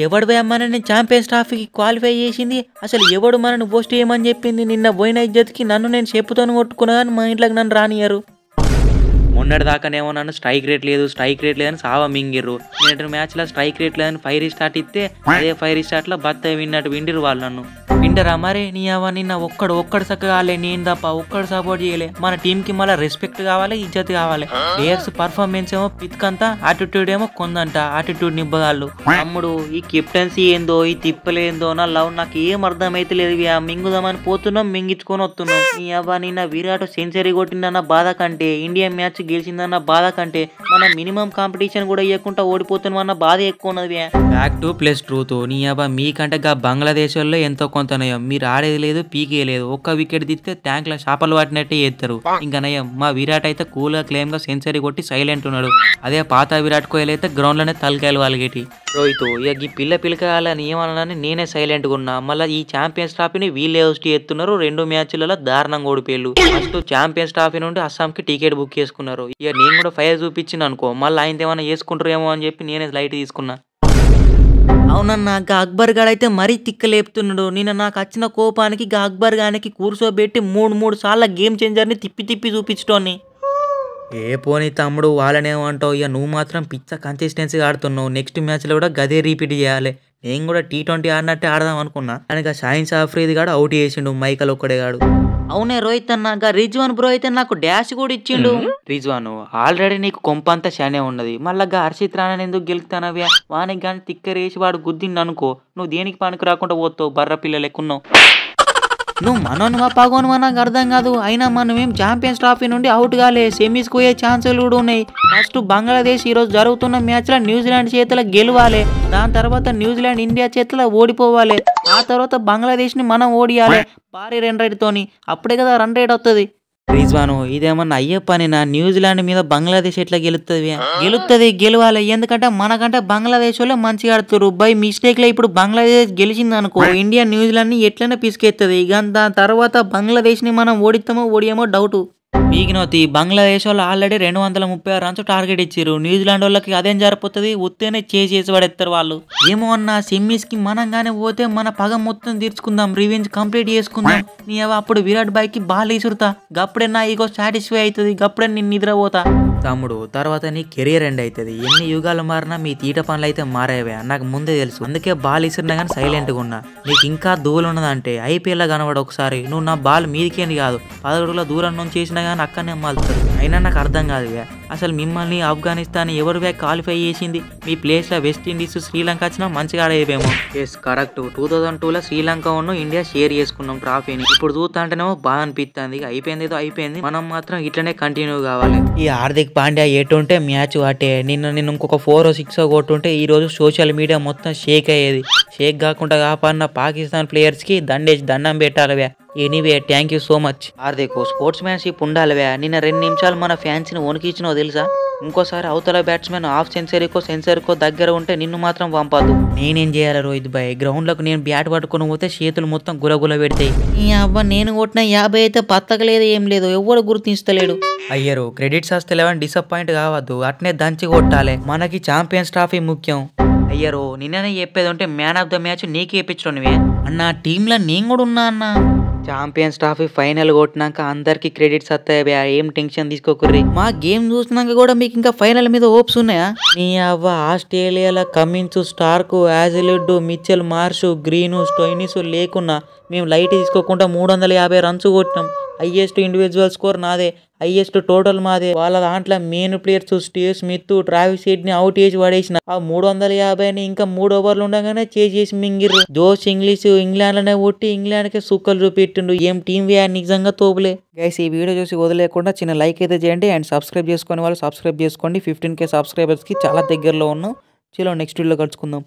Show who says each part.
Speaker 1: ఎవడు మనని champions ట్రాఫీకి qualify చేసింది? అసలు ఎవడు మనని పోస్ట్ చేయమని చెప్పింది? నిన్న పోయిన ఇజ్జత్కి నన్ను నేను చెప్పుతోని కొట్టుకున్నా కానీ మా ఇంట్లోకి నన్ను రానియరు. మొన్నటి దాకానేమో నన్ను స్ట్రైక్ రేట్ లేదని సావా మింగిర్రు. నిన్నటి మ్యాచ్లో స్ట్రైక్ రేట్ లేదని 5 రీస్టార్ట్ ఇస్తే అదే 5 రీస్టార్ట్లో బత్త విన్నట్టు విండిరు వాళ్ళు నన్ను. వింటరా మరి? నిన్న ఒక్కడు చక్కగా కాలే, నేను తప్ప ఒక్కడు సపోర్ట్ చేయలే. మన టీంకి మళ్ళీ రెస్పెక్ట్ కావాలి, ఇజ్జత్ కావాలి. ప్లేయర్స్ పర్ఫార్మెన్స్ ఏమో పిత్కంతా, యాటిట్యూడ్ ఏమో కొందంట. యాటిట్యూడ్ నిబ్బగాళ్ళు. తమ్ముడు ఈ కెప్టెన్సీ ఏందో, ఈ తిప్పలేందో నా లవ్ నాకు ఏం అర్థమైతే లేదు. మింగుదామని పోతున్నాం, మింగించుకొని వస్తున్నాం. నిన్న విరాట్ సెంచరీ కొట్టిందన్న బాధ కంటే, ఇండియా మ్యాచ్ గెలిచిందన్న బాధ కంటే, మన మినిమం కాంపిటీషన్ కూడా ఇవ్వకుండా ఓడిపోతున్నాం అన్న బాధ ఎక్కువ ఉన్నది. Back to plus truth. మీకంటే బంగ్లాదేశ్ వాళ్ళు ఎంతో కొంత నయం. మీరు ఆడేది లేదు, పీకే లేదు. ఒక్క వికెట్ తీస్తే ట్యాంక్ లో చేపలు పట్టినట్టే చేస్తారు. ఇంకా నయం మా విరాట్ అయితే కూల్ గా క్లెయిమ్ గా సెంచరీ కొట్టి సైలెంట్ ఉన్నాడు. అదే పాత విరాట్ కోహ్లీ అయితే గ్రౌండ్ లోనే తలకాయలు వాళ్ళగేటి. రోహిత్ ఇక ఈ పిల్లకాయాలని ఏమన్నానని నేనే సైలెంట్ గా ఉన్నా. మళ్ళీ ఈ ఛాంపియన్స్ ట్రాఫీని వీళ్ళే హోస్ట్ చేస్తున్నారు. 2 మ్యాచ్లలో దారుణంగా ఓడిపోయారు. ఫస్ట్ ఛాంపియన్స్ ట్రాఫీ నుండి అస్సాంకి టికెట్ బుక్ చేసుకున్నారు. ఇక నేను కూడా ఫైర్ చూపించింది అనుకో, మళ్ళీ ఆయన ఏమైనా చేసుకుంటారేమో అని చెప్పి నేనే లైట్ తీసుకున్నా. అవునన్నా, అక్బర్ గాడు అయితే మరీ తిక్కలేపుతున్నాడు. నిన్న నాకు వచ్చిన కోపానికి అక్బర్ గానికి కూర్చోబెట్టి 3 సార్లు గేమ్ చేంజర్ని తిప్పి చూపించటోని. ఏ పోనీ తమ్ముడు, వాళ్ళనేమంటావు? ఇక నువ్వు మాత్రం పిచ్చ కన్సిస్టెన్సీగా ఆడుతున్నావు. నెక్స్ట్ మ్యాచ్లో కూడా గదే రిపీట్ చేయాలి. నేను కూడా T20 ఆడినట్టే ఆడదాం అనుకున్నా. ఆయనకి షాహిన్ ఆఫ్రిది గాడు అవుట్ చేసిండు, మైకల్ ఒక్కడే గాడు. అవునే రోహిత్ అన్న, రిజ్వాన్ బ్రో అయితే నాకు డాష్ కూడా ఇచ్చిండు. రిజ్వాన్ ఆల్రెడీ నీకు కొంపంతా శానే ఉన్నది. మళ్ళా హర్షిత్ రాణని ఎందుకు గెలుస్తానవి? వానికి కానీ తిక్కరేసి వాడు గుద్దిండు అనుకో, నువ్వు దేనికి పనికి రాకుండా పోతావు. బర్ర పిల్లలు ఎక్కున్నావు. నువ్వు మనోనువా పగోనువా నాకు అర్థం కాదు. అయినా మనం ఏం ఛాంపియన్స్ ట్రాఫీ నుండి అవుట్ కాలే, సెమీస్కి పోయే ఛాన్సులు కూడా ఉన్నాయి. ఫస్ట్ బంగ్లాదేశ్ ఈరోజు జరుగుతున్న మ్యాచ్లో న్యూజిలాండ్ చేతిలో గెలవాలి. దాని తర్వాత న్యూజిలాండ్ ఇండియా చేతిలో ఓడిపోవాలి. ఆ తర్వాత బంగ్లాదేశ్ని మనం ఓడియాలి భారీ రన్ రేట్తోని. అప్పుడే కదా రన్ రేట్ వస్తుంది. రిజ్వాను ఇదేమన్నా అయ్యే పనినా? న్యూజిలాండ్ మీద బంగ్లాదేశ్ ఎట్లా గెలవాలి. ఎందుకంటే మనకంటే బంగ్లాదేశ్ వాళ్ళే మంచిగా ఆడుతారు. బై మిస్టేక్ లో ఇప్పుడు బంగ్లాదేశ్ గెలిచింది అనుకో, ఇండియా న్యూజిలాండ్ ని ఎట్లనే పిసికెత్తది. ఇక దాని తర్వాత బంగ్లాదేశ్ ని మనం ఓడియమో డౌట్. పీకినోతి బంగ్లాదేశ్ వాళ్ళు ఆల్రెడీ 236 రన్స్ టార్గెట్ ఇచ్చారు. న్యూజిలాండ్ వాళ్ళకి అదేం జరిపోతుంది, ఉత్తేనే చేసి పడేస్తారు వాళ్ళు. ఏమో అన్న, సెమీస్ కి మనం గానే పోతే మన పగ మొత్తం తీర్చుకుందాం, రివెంజ్ కంప్లీట్ చేసుకుందాం. అప్పుడు విరాట్ బాయ్ కి బాల్ ఇసురుతా, గప్పుడే నా ఈగో సాటిస్ఫై అవుతుంది, గప్పుడే నేను నిద్రపోతా. తమ్ముడు తర్వాత నీ కెరియర్ ఎండ్ అవుతుంది. ఎన్ని యుగాలు మారినా మీ తీట పనులు అయితే మారేవే నాకు ముందే తెలుసు. అందుకే బాల్ ఇసిరినా కానీ సైలెంట్ గా ఉన్నా. నీకు ఇంకా దూరం ఉన్నదంటే IPL కనబడు ఒకసారి. నువ్వు నా బాల్ మీదికేంది కాదు, 10 అడుగుల దూరం నుంచి చేసినా కానీ అక్కడనే మాలుతారు. అయినా నాకు అర్థం కాదు అసలు మిమ్మల్ని ఆఫ్ఘనిస్తాన్ ఎవరు క్వాలిఫై చేసింది? మీ ప్లేస్ లో వెస్టిండీస్, శ్రీలంక వచ్చినా మంచిగా ఆడేవేమో. ఎస్ కరెక్ట్, 2002లో శ్రీలంక ఉన్న ఇండియా షేర్ చేసుకున్నాం ట్రాఫీని. ఇప్పుడు చూస్తా అంటేనేమో బాగా అనిపిస్తుంది. అయిపోయింది, మనం మాత్రం ఇట్లనే కంటిన్యూ కావాలి. ఈ హార్దిక్ పాండ్యా ఎటుంటే మ్యాచ్ అటే. నిన్న ఇంకొక 4 or 6 కొట్టుంటే ఈ రోజు సోషల్ మీడియా మొత్తం షేక్ అయ్యేది. షేక్ కాకుండా కాపాడిన పాకిస్తాన్ ప్లేయర్స్ కి దండం పెట్టాలి. Anyway thank you so much. Hardik sportsmanship ఉండాలివే. నిన్న 2 నిమిషాలు మన ఫ్యాన్స్ ని వణికిచ్చినావు తెలుసా? ఇంకోసారి అవతల బ్యాట్స్మెన్ హాఫ్ సెంచరీకో దగ్గర ఉంటే నిన్ను మాత్రం పంపదు. నేనేం చేయాలి రోహిత్ భాయ్? గ్రౌండ్ లకు నేను బ్యాట్ పట్టుకుని పోతే చేతులు మొత్తం గులగుల పెడతాయి. ఈ అవ్వ నేను కొట్టిన 50 అయితే పత్తకలేదు, ఏం లేదు, ఎవరు గుర్తించలేడు. అయ్యరు క్రెడిట్స్ వస్తలేవని డిసప్పాయింట్ కావద్దు, అట్నే దంచి కొట్టాలి. మనకి ఛాంపియన్స్ ట్రాఫీ ముఖ్యం. అయ్యరు నిన్ననే చెప్పేది ఉంటే మ్యాన్ ఆఫ్ ద మ్యాచ్ నీకే ఇప్పించు అన్న. టీంలో నేను కూడా ఉన్నా అన్న. ఛాంపియన్స్ ట్రాఫీ ఫైనల్ కొట్టినాక అందరికి క్రెడిట్స్ వస్తాయి. ఏం టెన్షన్ తీసుకోకుర్రి. మా గేమ్ చూసినాక కూడా మీకు ఇంకా ఫైనల్ మీద హోప్స్ ఉన్నాయా? నీ అవ్వ ఆస్ట్రేలియాలో కమిన్స్, స్టార్క్, యాజిలిడ్, మిచెల్ మార్ష్, గ్రీను, స్టోయినిస్ లేకున్నా మేము లైట్ తీసుకోకుండా 350 రన్స్ కొట్టినాం. హైయెస్ట్ ఇండివిజువల్ స్కోర్ నాదే, హైయెస్ట్ టోటల్ మాదే. వాళ్ళ దాంట్లో main players Steve Smith, Travis Head ని అవుట్ చేసి పడేసిన. ఆ 350ని ఇంకా 3 ఓవర్లు ఉండగానే చేసి మింగిర్రు. జోష్ ఇంగ్లీష్ ఇంగ్లాండ్ లోనే కొట్టి ఇంగ్లాండ్ కి సుక్కలు చూపెట్టిండు. ఏం టీం నిజంగా తోపులే. గైస్ ఈ వీడియో చూసి వదిలేకుండా చిన్న లైక్ అయితే చేయండి. అండ్ సబ్స్క్రైబ్ చేసుకునే వాళ్ళు సబ్స్క్రైబ్ చేసుకోండి. 15K సబ్స్క్రైబర్స్ కి చాలా దగ్గరలో ఉన్నాం. చలో నెక్స్ట్ వీడియోలో కలుసుకుందాం.